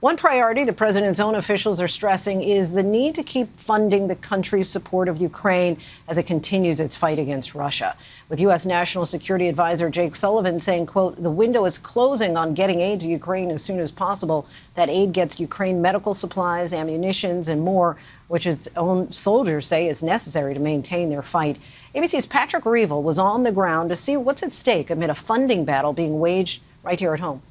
One priority the president's own officials are stressing is the need to keep funding the country's support of Ukraine as it continues its fight against Russia. With U.S. National Security Advisor Jake Sullivan saying, quote, the window is closing on getting aid to Ukraine as soon as possible. That aid gets Ukraine medical supplies, ammunitions, and more, which its own soldiers say is necessary to maintain their fight. ABC's Patrick Reevell was on the ground to see what's at stake amid a funding battle being waged right here at home.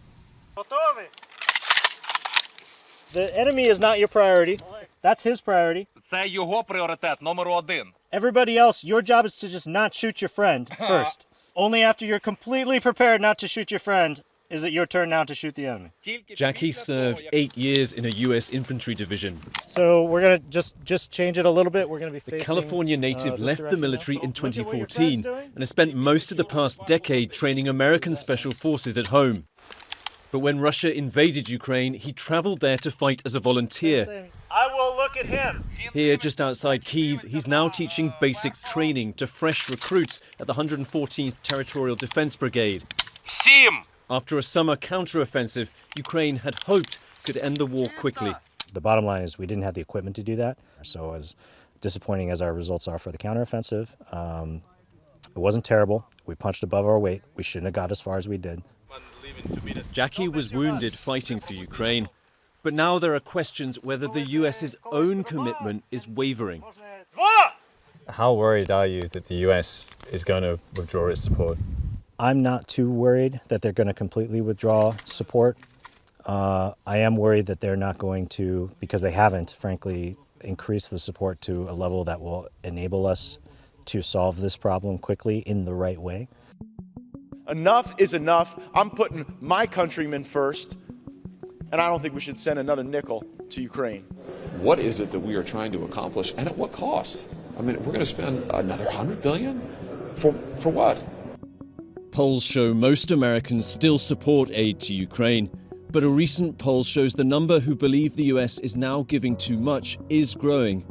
The enemy is not your priority. That's his priority. Це його пріоритет номер один. Everybody else, your job is to just not shoot your friend first. Only after you're completely prepared not to shoot your friend is it your turn now to shoot the enemy. Jackie served 8 years in a U.S. infantry division. So we're going to just change it a little bit. We're going to be facing... The California native left the military in 2014 and has spent most of the past decade training American special forces at home. But when Russia invaded Ukraine, he traveled there to fight as a volunteer. I will look at him. Here, just outside Kyiv, he's now teaching basic training to fresh recruits at the 114th Territorial Defense Brigade. After a summer counteroffensive, Ukraine had hoped could end the war quickly. The bottom line is we didn't have the equipment to do that. So as disappointing as our results are for the counteroffensive, it wasn't terrible. We punched above our weight. We shouldn't have got as far as we did. Jackie was wounded fighting for Ukraine, but now there are questions whether the US's own commitment is wavering. How worried are you that the US is going to withdraw its support? I'm not too worried that they're going to completely withdraw support. I am worried that they're not going to, because they haven't, frankly, increase the support to a level that will enable us to solve this problem quickly in the right way. Enough is enough. I'm putting my countrymen first, and I don't think we should send another nickel to Ukraine. What is it that we are trying to accomplish, and at what cost? I mean, we're going to spend another $100 billion for what? Polls show most Americans still support aid to Ukraine, but a recent poll shows the number who believe the US is now giving too much is growing.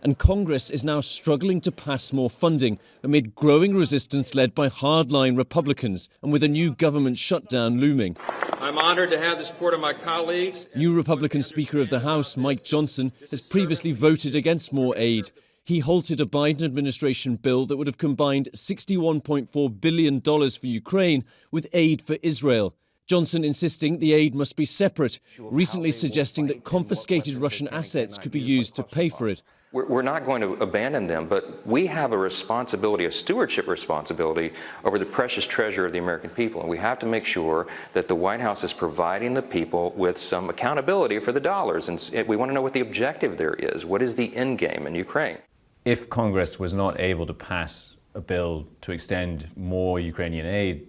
And Congress is now struggling to pass more funding amid growing resistance led by hardline Republicans and with a new government shutdown looming. I'm honored to have the support of my colleagues. New Republican Speaker of the House, Mike Johnson, has previously voted against more aid. He halted a Biden administration bill that would have combined $61.4 billion for Ukraine with aid for Israel. Johnson insisting the aid must be separate, recently suggesting that confiscated Russian assets could be used to pay for it. We're not going to abandon them, but we have a responsibility, a stewardship responsibility over the precious treasure of the American people. And we have to make sure that the White House is providing the people with some accountability for the dollars. And we want to know what the objective there is. What is the end game in Ukraine? If Congress was not able to pass a bill to extend more Ukrainian aid,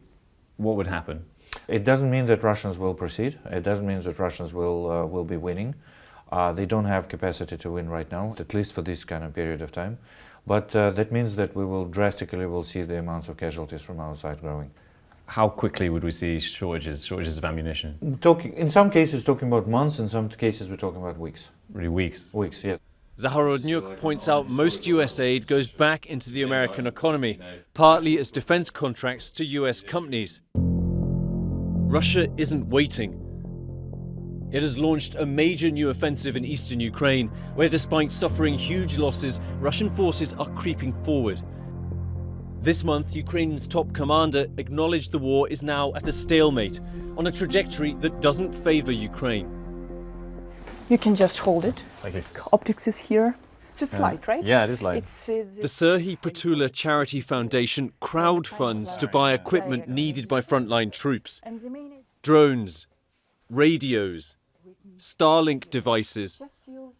what would happen? It doesn't mean that Russians will proceed. It doesn't mean that Russians will be winning. They don't have capacity to win right now, at least for this kind of period of time. But that means that we will drastically see the amounts of casualties from our side growing. How quickly would we see shortages of ammunition? In some cases, talking about months. In some cases, we're talking about weeks. Really, weeks? Weeks, yes. Zaharodnyuk points out most US aid goes back into the American economy, partly as defense contracts to US companies. Russia isn't waiting. It has launched a major new offensive in eastern Ukraine, where despite suffering huge losses, Russian forces are creeping forward. This month, Ukraine's top commander acknowledged the war is now at a stalemate, on a trajectory that doesn't favor Ukraine. You can just hold it. Optics is here. So it's light, right? Yeah, it is light. The Serhiy Prytula Charity Foundation crowdfunds to buy equipment needed by frontline troops. Drones, radios, Starlink devices,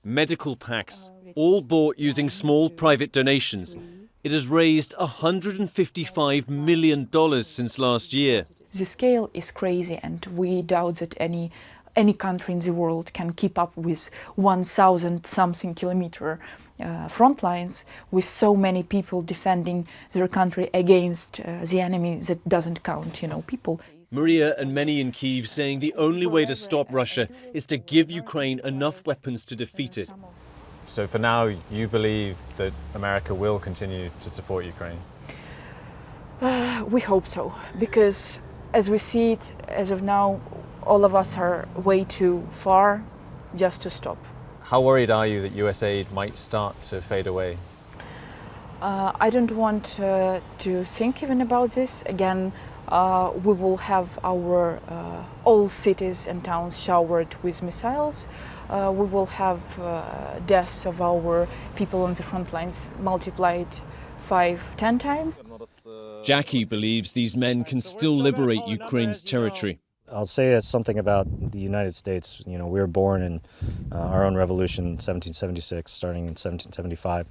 medical packs, all bought using small private donations. It has raised $155 million since last year. The scale is crazy, and we doubt that any country in the world can keep up with 1,000-something kilometer front lines with so many people defending their country against the enemy that doesn't count, people. Maria and many in Kyiv saying the only way to stop Russia is to give Ukraine enough weapons to defeat it. So for now, you believe that America will continue to support Ukraine? We hope so, because as we see it, as of now, all of us are way too far just to stop. How worried are you that US aid might start to fade away? I don't want to think even about this. Again, we will have our all cities and towns showered with missiles. We will have deaths of our people on the front lines multiplied 5-10 times. Jackie believes these men can still liberate Ukraine's territory. I'll say something about the United States. You know, we were born in our own revolution in 1776, starting in 1775.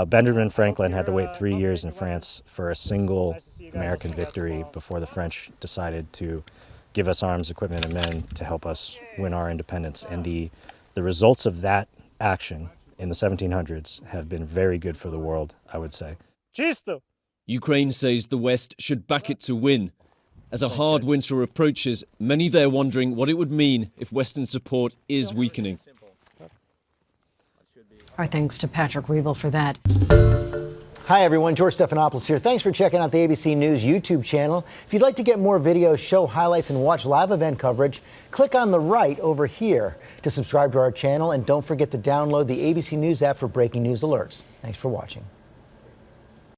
Benjamin Franklin had to wait 3 years in France for a single American victory before the French decided to give us arms, equipment, and men to help us win our independence. And the results of that action in the 1700s have been very good for the world, I would say. Ukraine says the West should back it to win. As a hard winter approaches, many there wondering what it would mean if Western support is weakening. Our thanks to Patrick Reevell for that. Hi, everyone. George Stephanopoulos here. Thanks for checking out the ABC News YouTube channel. If you'd like to get more videos, show highlights, and watch live event coverage, click on the right over here to subscribe to our channel. And don't forget to download the ABC News app for breaking news alerts. Thanks for watching.